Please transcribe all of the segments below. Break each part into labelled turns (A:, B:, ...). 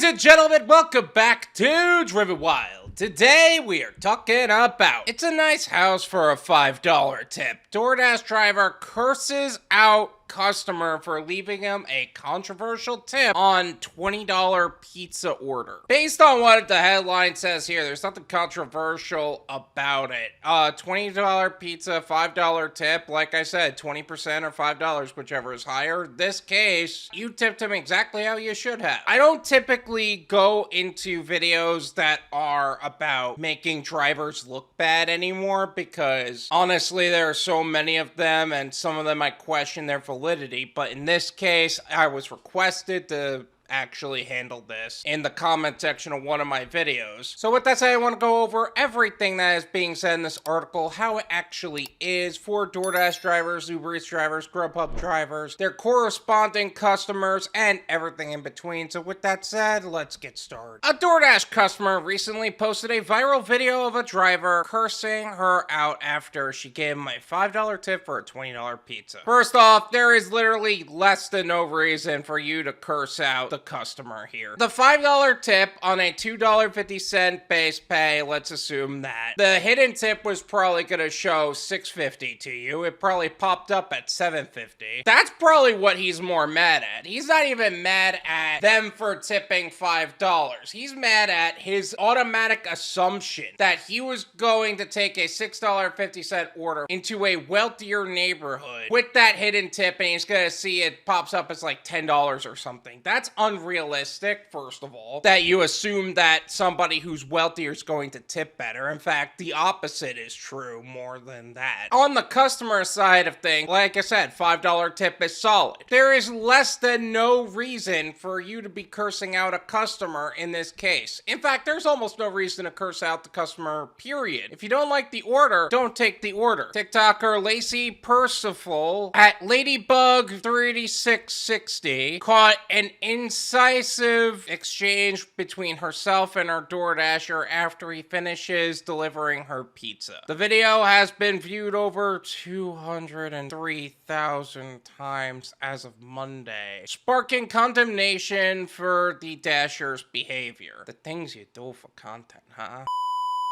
A: Ladies and gentlemen, welcome back to Driven Wyld. Today we are talking about it's a nice house for a $5 tip. Doordash driver curses out customer for leaving him a controversial tip on $20 pizza order. Based on what the headline says here, there's nothing controversial about it. $20 pizza, $5 tip. Like I said, 20% or $5, whichever is higher. This case, you tipped him exactly how you should have. I don't typically go into videos that are about making drivers look bad anymore because honestly, there are so many of them and some of them I question their validity, but in this case, I was requested to actually handle this in the comment section of one of my videos. So with that said, I want to go over everything that is being said in this article, how it actually is for Doordash drivers, UberEats drivers, Grubhub drivers, their corresponding customers, and everything in between. So with that said, let's get started. A Doordash customer recently posted a viral video of a driver cursing her out after she gave him a $5 tip for a $20 pizza. First off, there is literally less than no reason for you to curse out the customer here. The $5 tip on a $2.50 base pay, let's assume that. The hidden tip was probably gonna show $6.50 to you. It probably popped up at $7.50. That's probably what he's more mad at. He's not even mad at them for tipping $5. He's mad at his automatic assumption that he was going to take a $6.50 order into a wealthier neighborhood with that hidden tip, and he's gonna see it pops up as like $10 or something. That's unrealistic, first of all, that you assume that somebody who's wealthier is going to tip better. In fact, the opposite is true more than that. On the customer side of things, like I said, $5 tip is solid. There is less than no reason for you to be cursing out a customer in this case. In fact, there's almost no reason to curse out the customer, period. If you don't like the order, don't take the order. TikToker Lacey Percival at Ladybug38660 caught an incisive exchange between herself and her DoorDasher after he finishes delivering her pizza. The video has been viewed over 203,000 times as of Monday, sparking condemnation for the Dasher's behavior. The things you do for content, huh?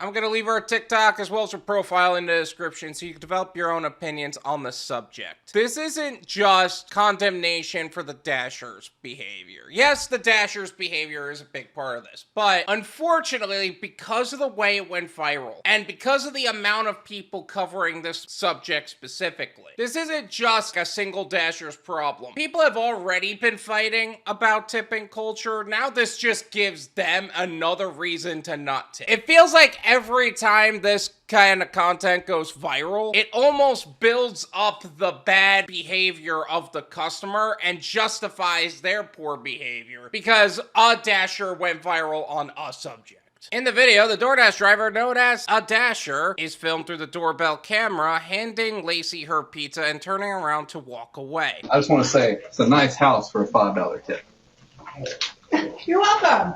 A: I'm going to leave her TikTok as well as her profile in the description so you can develop your own opinions on the subject. This isn't just condemnation for the Dasher's behavior. Yes, the Dasher's behavior is a big part of this, but unfortunately, because of the way it went viral and because of the amount of people covering this subject specifically, this isn't just a single Dasher's problem. People have already been fighting about tipping culture. Now this just gives them another reason to not tip. It feels like every time this kind of content goes viral, it almost builds up the bad behavior of the customer and justifies their poor behavior because a Dasher went viral on a subject. In the video, the Doordash driver, known as a Dasher, is filmed through the doorbell camera, handing Lacey her pizza and turning around to walk away.
B: I just want to say, it's a nice house for a $5 tip.
C: You're welcome.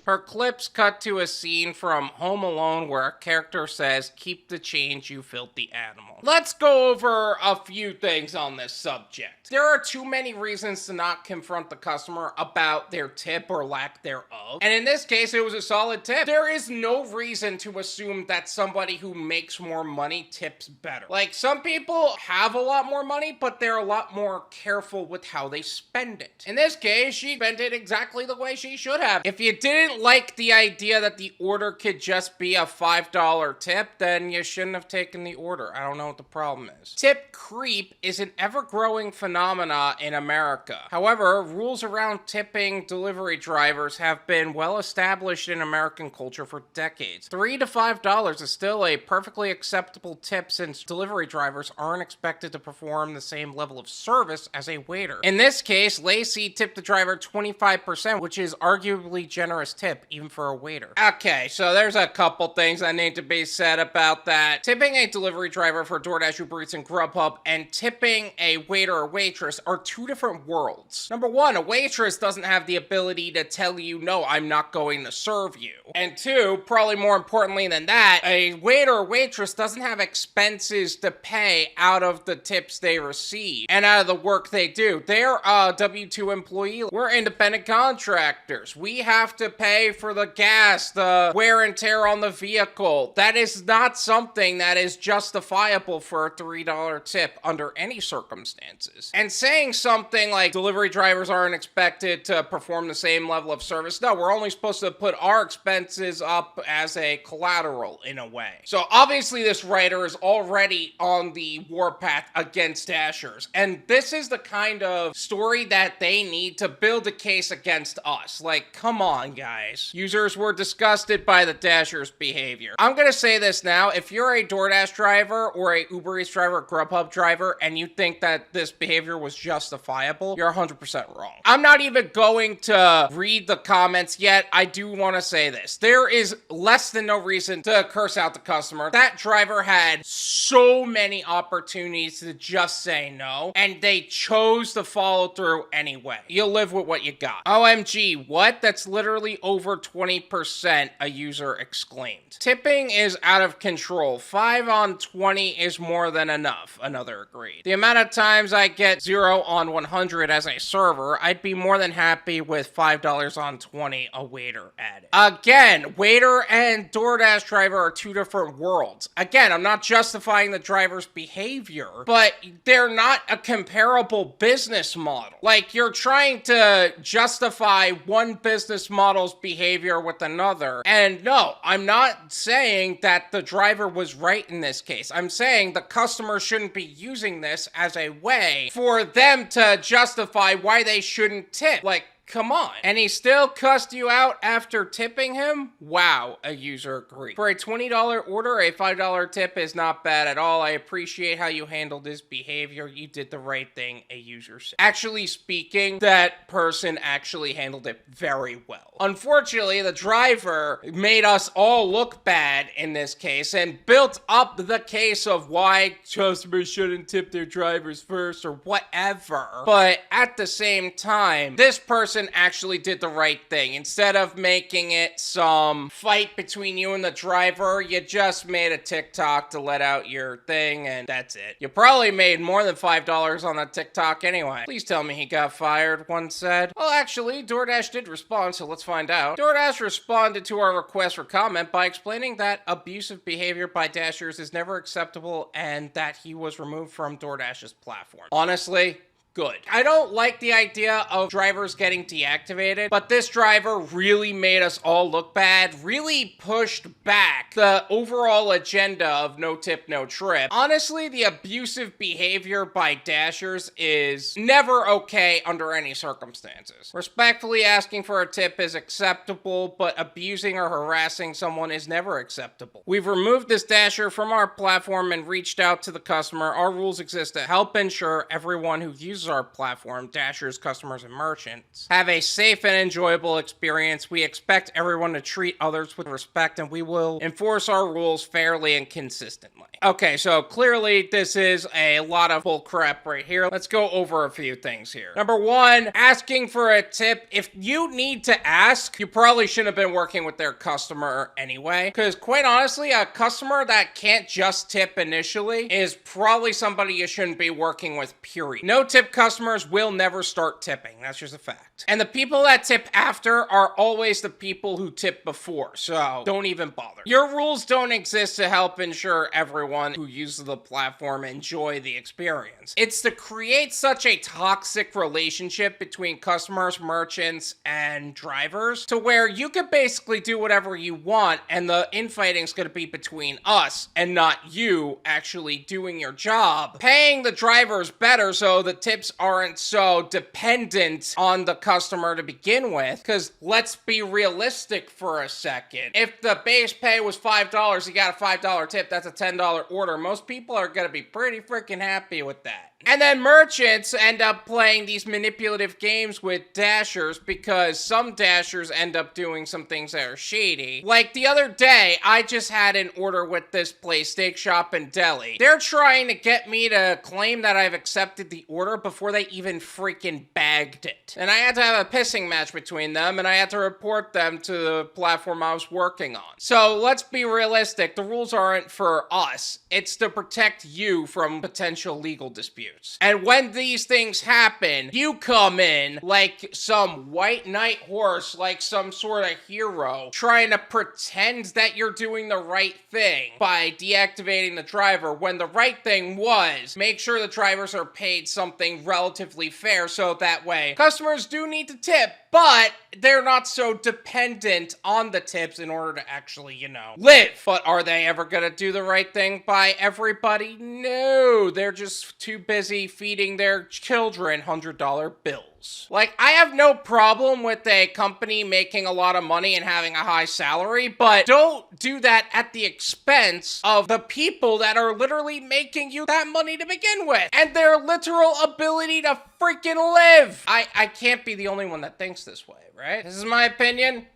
A: Her clips cut to a scene from Home Alone where a character says, "Keep the change, you filthy animal." Let's go over a few things on this subject. There are too many reasons to not confront the customer about their tip or lack thereof. And in this case, it was a solid tip. There is no reason to assume that somebody who makes more money tips better. Like, some people have a lot more money, but they're a lot more careful with how they spend it. In this case, she spent it exactly the way she should have. If you didn't like the idea that the order could just be a $5 tip, then you shouldn't have taken the order. I don't know what the problem is. Tip creep is an ever-growing phenomena in America. However, rules around tipping delivery drivers have been well established in American culture for decades. $3 to $5 is still a perfectly acceptable tip since delivery drivers aren't expected to perform the same level of service as a waiter. In this case, Lacey tipped the driver 25%, which is arguably generous tip. tip, even for a waiter. Okay, so there's a couple things that need to be said about that. Tipping a delivery driver for DoorDash, UberEats, and Grubhub and tipping a waiter or waitress are two different worlds. Number one, a waitress doesn't have the ability to tell you, no, I'm not going to serve you. And two, probably more importantly than that, a waiter or waitress doesn't have expenses to pay out of the tips they receive and out of the work they do. They're a W-2 employee. We're independent contractors. We have to pay for the gas, the wear and tear on the vehicle. That is not something that is justifiable for a $3 tip under any circumstances. And saying something like delivery drivers aren't expected to perform the same level of service, no, we're only supposed to put our expenses up as a collateral in a way. So obviously this writer is already on the warpath against Dashers. And this is the kind of story that they need to build a case against us. Like, come on, guys. Users were disgusted by the Dashers' behavior. I'm gonna say this now. If you're a DoorDash driver or a UberEats driver, Grubhub driver, and you think that this behavior was justifiable, you're 100% wrong. I'm not even going to read the comments yet. I do want to say this. There is less than no reason to curse out the customer. That driver had so many opportunities to just say no, and they chose to follow through anyway. You'll live with what you got. OMG, what? That's literally over 20%, a user exclaimed. Tipping is out of control. 5 on 20 is more than enough, another agreed. The amount of times I get 0 on 100 as a server, I'd be more than happy with $5 on 20, a waiter added. Again, waiter and DoorDash driver are two different worlds. Again, I'm not justifying the driver's behavior, but they're not a comparable business model. Like, you're trying to justify one business model's behavior with another. And no, I'm not saying that the driver was right in this case. I'm saying the customer shouldn't be using this as a way for them to justify why they shouldn't tip. Like, come on. And he still cussed you out after tipping him? Wow, a user agreed. For a $20 order, a $5 tip is not bad at all. I appreciate how you handled his behavior. You did the right thing, a user said. Actually speaking, that person actually handled it very well. Unfortunately, the driver made us all look bad in this case and built up the case of why customers shouldn't tip their drivers first or whatever. But at the same time, this person actually did the right thing. Instead of making it some fight between you and the driver, you just made a TikTok to let out your thing, and that's it. You probably made more than $5 on that TikTok anyway. Please tell me he got fired, one said. Well, actually, DoorDash did respond, so let's find out. DoorDash responded to our request for comment by explaining that abusive behavior by Dashers is never acceptable and that he was removed from DoorDash's platform. Honestly, good. I don't like the idea of drivers getting deactivated, but this driver really made us all look bad, really pushed back the overall agenda of no tip, no trip. Honestly, the abusive behavior by Dashers is never okay under any circumstances. Respectfully asking for a tip is acceptable, but abusing or harassing someone is never acceptable. We've removed this Dasher from our platform and reached out to the customer. Our rules exist to help ensure everyone who uses our platform, Dashers, customers, and merchants, have a safe and enjoyable experience. We expect everyone to treat others with respect, and we will enforce our rules fairly and consistently. Okay, so clearly this is a lot of bull crap right here. Let's go over a few things here. Number one, asking for a tip. If you need to ask, you probably shouldn't have been working with their customer anyway, because quite honestly, a customer that can't just tip initially is probably somebody you shouldn't be working with, period. No tip customers will never start tipping. That's just a fact. And the people that tip after are always the people who tip before, so don't even bother. Your rules don't exist to help ensure everyone who uses the platform enjoy the experience. It's to create such a toxic relationship between customers, merchants, and drivers to where you could basically do whatever you want and the infighting's gonna be between us and not you actually doing your job. Paying the drivers better so the tips aren't so dependent on the customer to begin with, because let's be realistic for a second. If the base pay was $5, you got a $5 tip, that's a $10 order. Most people are gonna be pretty freaking happy with that. And then merchants end up playing these manipulative games with dashers because some dashers end up doing some things that are shady. Like the other day, I just had an order with this place, Steak Shop in Delhi. They're trying to get me to claim that I've accepted the order before they even freaking bagged it. And I had to have a pissing match between them, and I had to report them to the platform I was working on. So let's be realistic. The rules aren't for us. It's to protect you from potential legal disputes. And when these things happen, you come in like some white knight horse, like some sort of hero, trying to pretend that you're doing the right thing by deactivating the driver, when the right thing was make sure the drivers are paid something relatively fair, so that way customers do need to tip, but they're not so dependent on the tips in order to actually, live. But are they ever gonna do the right thing by everybody? No, they're just too busy feeding their children $100 bills. Like, I have no problem with a company making a lot of money and having a high salary, but don't do that at the expense of the people that are literally making you that money to begin with, and their literal ability to freaking live. I can't be the only one that thinks this way, right? This is my opinion.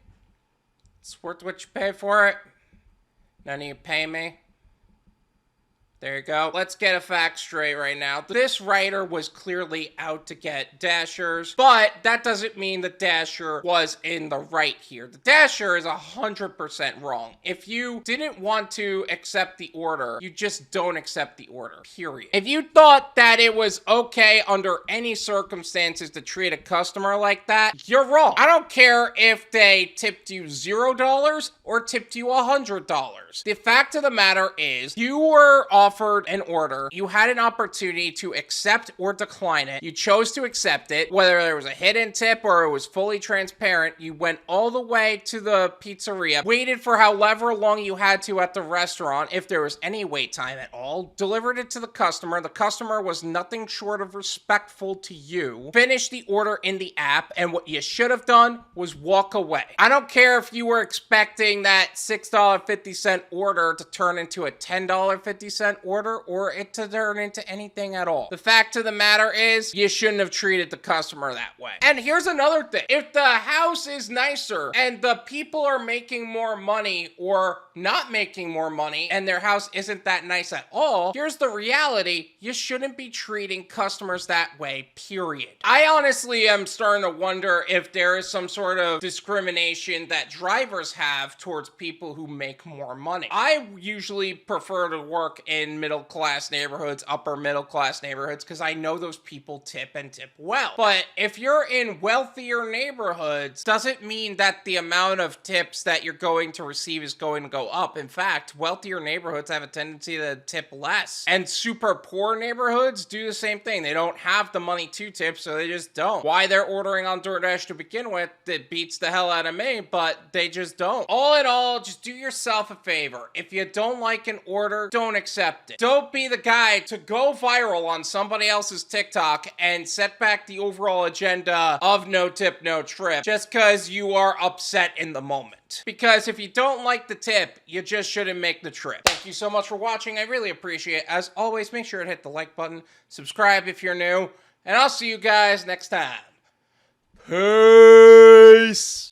A: It's worth what you pay for it. None of you pay me. There you go. Let's get a fact straight right now. This writer was clearly out to get dashers, but that doesn't mean the dasher was in the right here. The dasher is 100% wrong. If you didn't want to accept the order, you just don't accept the order, period. If you thought that it was okay under any circumstances to treat a customer like that, you're wrong. I don't care if they tipped you $0 or tipped you $100. The fact of the matter is, you were offered an order, you had an opportunity to accept or decline it, you chose to accept it, whether there was a hidden tip or it was fully transparent, you went all the way to the pizzeria, waited for however long you had to at the restaurant, if there was any wait time at all, delivered it to the customer was nothing short of respectful to you, finished the order in the app, and what you should have done was walk away. I don't care if you were expecting that $6.50 order to turn into a $10.50 order or it to turn into anything at all. The fact of the matter is, you shouldn't have treated the customer that way. And here's another thing. If the house is nicer and the people are making more money or not making more money and their house isn't that nice at all, here's the reality. You shouldn't be treating customers that way, period. I honestly am starting to wonder if there is some sort of discrimination that drivers have towards people who make more money. I usually prefer to work in middle-class neighborhoods, upper middle-class neighborhoods, because I know those people tip and tip well. But if you're in wealthier neighborhoods, doesn't mean that the amount of tips that you're going to receive is going to go up. In fact, wealthier neighborhoods have a tendency to tip less. And super poor neighborhoods do the same thing. They don't have the money to tip, so they just don't. Why they're ordering on DoorDash to begin with, it beats the hell out of me, but they just don't. All in all, just do yourself a favor. If you don't like an order, don't accept it. Don't be the guy to go viral on somebody else's TikTok and set back the overall agenda of no tip, no trip, just because you are upset in the moment. Because if you don't like the tip, you just shouldn't make the trip. Thank you so much for watching. I really appreciate it. As always, make sure to hit the like button, subscribe if you're new, and I'll see you guys next time. Peace!